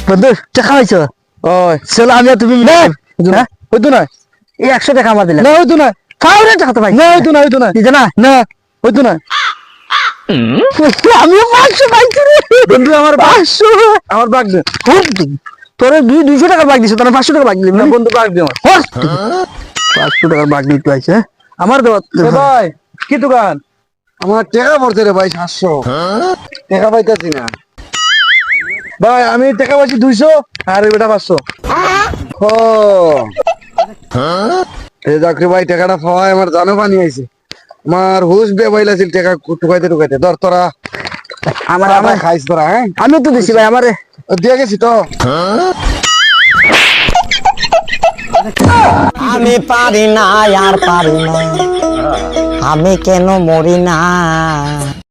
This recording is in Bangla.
বন্ধু টাকা হয়েছে ওই চলো আমি আর তুমি মিলে হ্যাঁ হইতো না এই 100 টাকা আমার দিলে না হইতো না খাও রে টাকা তো ভাই না হইতো না হইতো না দিতে না না হইতো না আমিও 500 পাইছি রে বন্ধু আমার 500 আমার বাগ দে তোরে 200 টাকা বাকি দিছ তোর 500 টাকা বাকি দিলি না না বন্ধু বাগ দে আমার 500 টাকা বাকি দিতে আইছে আমার দেওয়া এ ভাই কি দোকান আমার টাকা পড়ছে রে ভাই 700 টাকা পাইতাছি না। ভাই আমি টাকা পাইছি 200 আর এটা 500 ও এই দেখো ভাই টাকাটা পাওয়ায় আমার জানো পানি আইছে। আমার হুশ বেবাইলাছিল টাকা টুকাইতে টুকাইতে ধর তোরা আমার আমার খাইছ তোরা হ্যাঁ আমি তো দিছি ভাই আমারে দিয়ে গেছি তো। আমি পারি না আর পারি না, আমি কেন মরি না।